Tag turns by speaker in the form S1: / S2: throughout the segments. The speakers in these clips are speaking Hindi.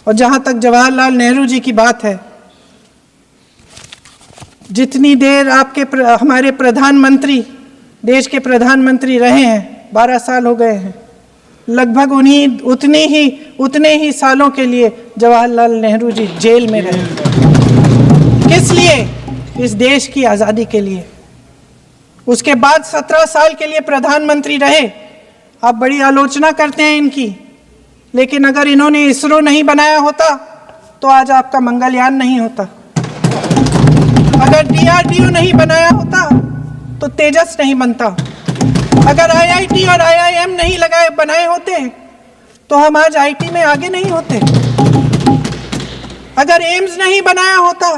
S1: और जहां तक जवाहरलाल नेहरू जी की बात है, जितनी देर हमारे प्रधानमंत्री, देश के प्रधानमंत्री रहे हैं, 12 साल हो गए हैं, लगभग उतने ही सालों के लिए जवाहरलाल नेहरू जी जेल में रहे। किस लिए? इस देश की आज़ादी के लिए। उसके बाद 17 साल के लिए प्रधानमंत्री रहे। आप बड़ी आलोचना करते हैं इनकी, लेकिन अगर इन्होंने इसरो नहीं बनाया होता तो आज आपका मंगलयान नहीं होता। अगर DRDO नहीं बनाया होता तो तेजस नहीं बनता। अगर IIT और IIM नहीं बनाए होते तो हम आज IT में आगे नहीं होते। अगर एम्स नहीं बनाया होता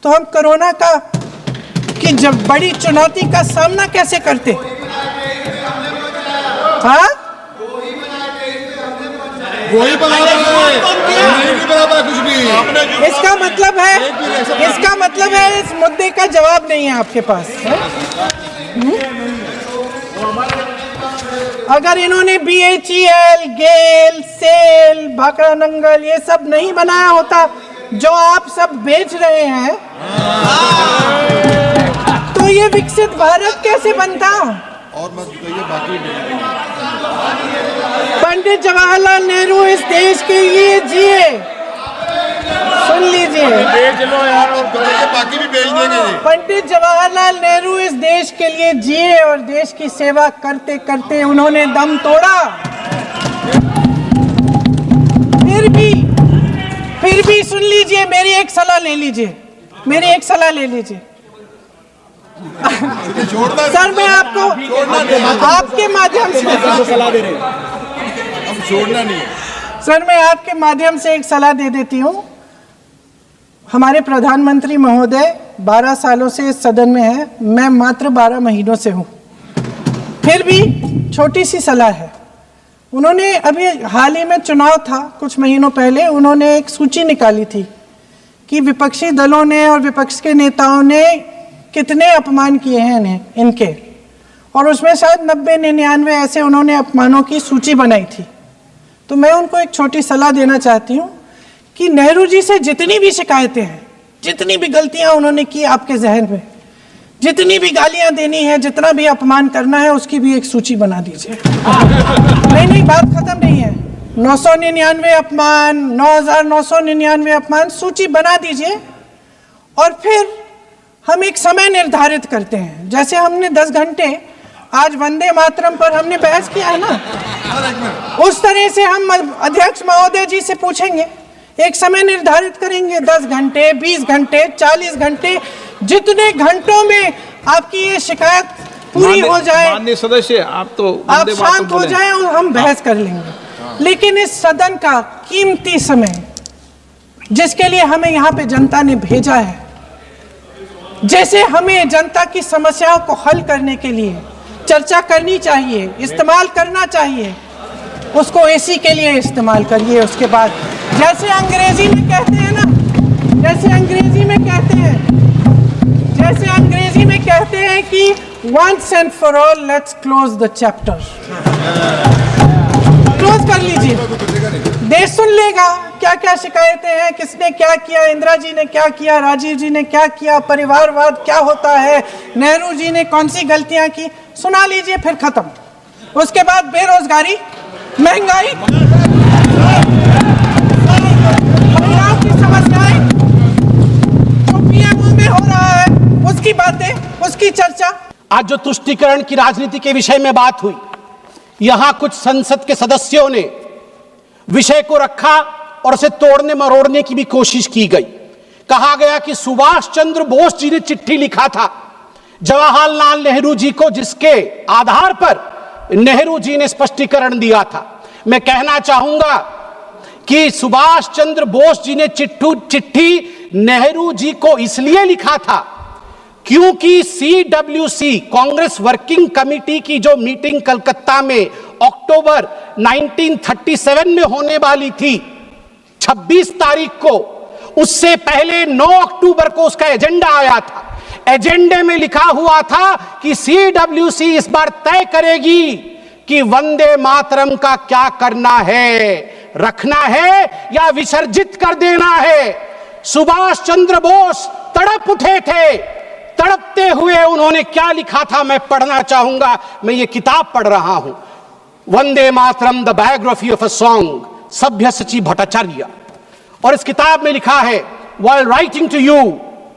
S1: तो हम कोरोना की जब बड़ी चुनौती का सामना कैसे करते? हाँ,
S2: वही बना कुछ भी।
S1: इसका मतलब है इस मुद्दे का जवाब नहीं है आपके पास। अगर इन्होंने BHEL, गेल, सेल, भाखड़ा नंगल ये सब नहीं बनाया होता जो आप सब बेच रहे हैं, तो ये विकसित भारत कैसे बनता?
S2: और मत कहिए बाकी।
S1: पंडित जवाहरलाल नेहरू इस देश के लिए जिए। सुन लीजिए,
S2: बेच लो यार, बाकी भी बेच देंगे।
S1: पंडित जवाहरलाल नेहरू इस देश के लिए जिए और देश की सेवा करते करते उन्होंने दम तोड़ा। फिर भी सुन लीजिए, मेरी एक सलाह ले लीजिए। सर, मैं आपके माध्यम से
S2: सलाह दे रहे हैं, अब छोड़ना नहीं।
S1: सर, मैं आपके माध्यम से एक सलाह दे देती हूँ। हमारे प्रधानमंत्री महोदय 12 सालों से इस सदन में हैं, मैं मात्र 12 महीनों से हूँ। फिर भी छोटी सी सलाह है। उन्होंने अभी हाल ही में चुनाव था, कुछ महीनों पहले उन्होंने एक सूची निकाली थी कि विपक्षी दलों ने और विपक्ष के नेताओं ने कितने अपमान किए हैं इनके, और उसमें शायद 90-99 ऐसे उन्होंने अपमानों की सूची बनाई थी। तो मैं उनको एक छोटी सलाह देना चाहती हूँ कि नेहरू जी से जितनी भी शिकायतें हैं, जितनी भी गलतियां उन्होंने की आपके जहन में, जितनी भी गालियां देनी है, जितना भी अपमान करना है, उसकी भी एक सूची बना दीजिए। नहीं, बात खत्म नहीं है। 999 अपमान, 9999 अपमान, सूची बना दीजिए। और फिर हम एक समय निर्धारित करते हैं, जैसे हमने 10 घंटे आज वंदे मातरम पर हमने बहस किया है ना, उस तरह से हम अध्यक्ष महोदय जी से पूछेंगे, एक समय निर्धारित करेंगे, 10 घंटे, 20 घंटे, 40 घंटे, जितने घंटों में आपकी ये शिकायत पूरी हो जाए,
S3: माननीय सदस्य, आप
S1: शांत हो जाए और हम बहस कर लेंगे। लेकिन इस सदन का कीमती समय, जिसके लिए हमें यहाँ पे जनता ने भेजा है, जैसे हमें जनता की समस्याओं को हल करने के लिए चर्चा करनी चाहिए, इस्तेमाल करना चाहिए, उसको AC के लिए इस्तेमाल करिए। उसके बाद जैसे अंग्रेजी में कहते हैं ना, जैसे अंग्रेजी में कहते हैं कि once and for all let's close the chapter, close कर लीजिए। देश सुन लेगा क्या क्या शिकायतें हैं, किसने क्या किया, इंदिरा जी ने क्या किया, राजीव जी ने क्या किया, परिवारवाद क्या होता है, नेहरू जी ने कौन सी गलतियां की, सुना लीजिए, फिर खत्म। उसके बाद बेरोजगारी, महंगाई, महिलाओं की समस्याएं, जो PMO में हो रहा है, उसकी बातें, उसकी चर्चा।
S4: आज जो तुष्टीकरण की राजनीति के विषय में बात हुई, यहां कुछ संसद के सदस्यों ने विषय को रखा और उसे तोड़ने मरोड़ने की भी कोशिश की गई। कहा गया कि सुभाष चंद्र बोस जी ने चिट्ठी लिखा था जवाहरलाल नेहरू जी को, जिसके आधार पर नेहरू जी ने स्पष्टीकरण दिया था। मैं कहना चाहूंगा कि सुभाष चंद्र बोस जी ने चिट्ठी नेहरू जी को इसलिए लिखा था क्योंकि CWC कांग्रेस वर्किंग कमेटी की जो मीटिंग कलकत्ता में अक्टूबर 1937 में होने वाली थी 26 तारीख को, उससे पहले 9 अक्टूबर को उसका एजेंडा आया था। एजेंडे में लिखा हुआ था कि CWC इस बार तय करेगी कि वंदे मातरम का क्या करना है। रखना है या विसर्जित कर देना है। सुभाष चंद्र बोस तड़प उठे थे, तड़पते हुए उन्होंने क्या लिखा था मैं पढ़ना चाहूंगा। मैं ये किताब पढ़ रहा हूं, Vande Mataram, the biography of a song, सभ्यसाची भट्टाचार्य। और इस किताब में लिखा है, while writing to you,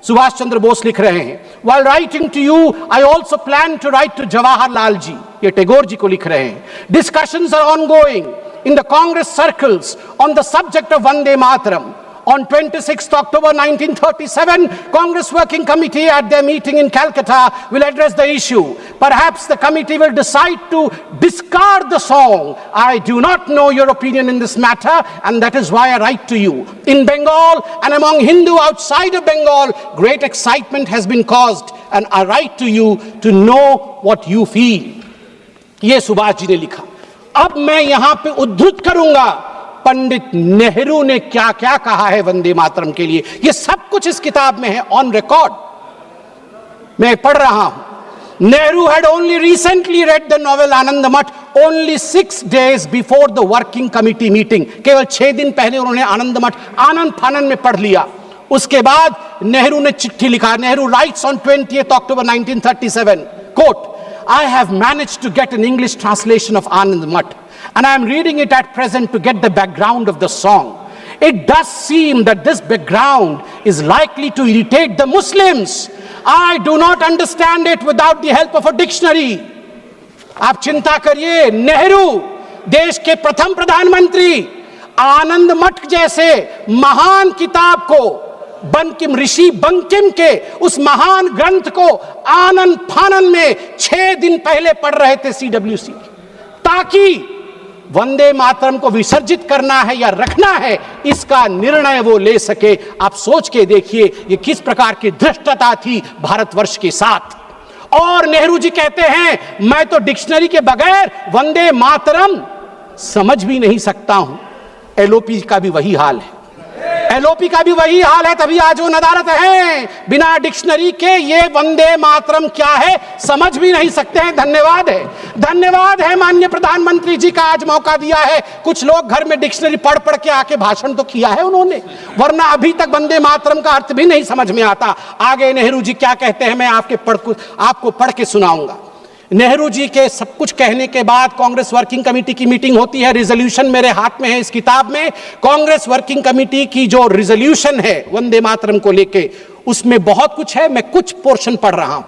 S4: Subhash Chandra Bose लिख रहे हैं, while writing to you, I also plan to write to Jawaharlal ji, ये टैगोर जी को लिख रहे हैं। Discussions are ongoing in the Congress circles on the subject of Vande Mataram. On 26th October 1937, Congress Working Committee at their meeting in Calcutta will address the issue. Perhaps the committee will decide to discard the song. I do not know your opinion in this matter, and that is why I write to you. In Bengal and among Hindu outside of Bengal, great excitement has been caused, and I write to you to know what you feel. ये सुभाष जी ने लिखा। अब मैं यहां पे उद्धृत करूंगा पंडित नेहरू ने क्या क्या कहा है वंदे मातरम के लिए। यह सब कुछ इस किताब में है, ऑन रिकॉर्ड मैं पढ़ रहा हूं। Nehru had only recently read the novel Anand Math only 6 days before the working committee meeting. केवल 6 दिन पहले उन्होंने आनंद मठ आनंद फानन में पढ़ लिया। उसके बाद नेहरू ने चिट्ठी लिखा। Nehru rights on 20th October 1937, quote, I have managed to get an English translation of Anand Math, and I am reading it at present to get the background of the song. It does seem that this background is likely to irritate the Muslims. I do not understand it without the help of a dictionary. आप चिंता करिए, नेहरू देश के प्रथम प्रधानमंत्री आनंद मठ जैसे महान किताब को, बंकिम ऋषि बंकिम के उस महान ग्रंथ को आनंद फानन में 6 दिन पहले पढ़ रहे थे CWC, ताकि वंदे मातरम को विसर्जित करना है या रखना है इसका निर्णय वो ले सके। आप सोच के देखिए ये किस प्रकार की धृष्टता थी भारतवर्ष के साथ। और नेहरू जी कहते हैं मैं तो डिक्शनरी के बगैर वंदे मातरम समझ भी नहीं सकता हूं। LOP का भी वही हाल है, LOP का भी वही हाल है, तभी आज वो नदारत है। बिना डिक्शनरी के ये वंदे मातरम क्या है समझ भी नहीं सकते हैं। धन्यवाद है, धन्यवाद है माननीय प्रधानमंत्री जी का आज मौका दिया है। कुछ लोग घर में डिक्शनरी पढ़ पढ़ के आके भाषण तो किया है उन्होंने, वरना अभी तक वंदे मातरम का अर्थ भी नहीं समझ में आता। आगे नेहरू जी क्या कहते हैं मैं आपको पढ़ के सुनाऊंगा। नेहरू जी के सब कुछ कहने के बाद कांग्रेस वर्किंग कमेटी की मीटिंग होती है। रिजोल्यूशन मेरे हाथ में है इस किताब में। कांग्रेस वर्किंग कमेटी की जो रिजोल्यूशन है वंदे मातरम को लेके, उसमें बहुत कुछ है, मैं कुछ पोर्शन पढ़ रहा हूं।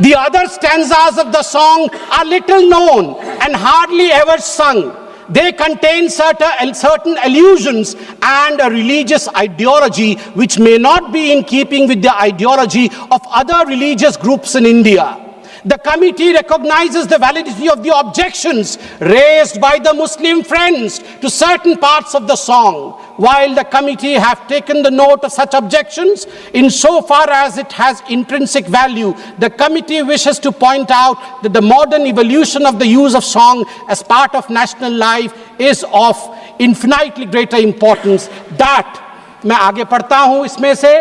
S4: The other stanzas of the song are little known and hardly ever sung. They contain certain allusions and a religious ideology which may not be in keeping with the ideology of other religious groups in India. The committee recognizes the validity of the objections raised by the Muslim friends to certain parts of the song. While the committee have taken the note of such objections, insofar as it has intrinsic value, the committee wishes to point out that the modern evolution of the use of song as part of national life is of infinitely greater importance. That, मैं आगे पढ़ता हूं इसमें से,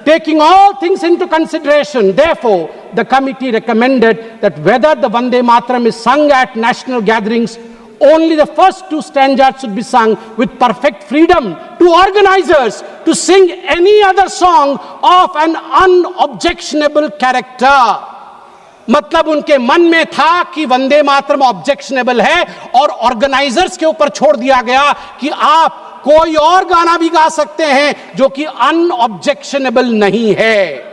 S4: taking all things into consideration, therefore, the committee recommended that whether the Vande Mataram is sung at national gatherings, only the first 2 stanzas should be sung with perfect freedom to organizers to sing any other song of an unobjectionable character. मतलब उनके मन में था कि वंदे मातरम ऑब्जेक्शनेबल है और ऑर्गेनाइजर्स के ऊपर छोड़ दिया गया कि आप कोई और गाना भी गा सकते हैं जो कि अनऑब्जेक्शनेबल नहीं है।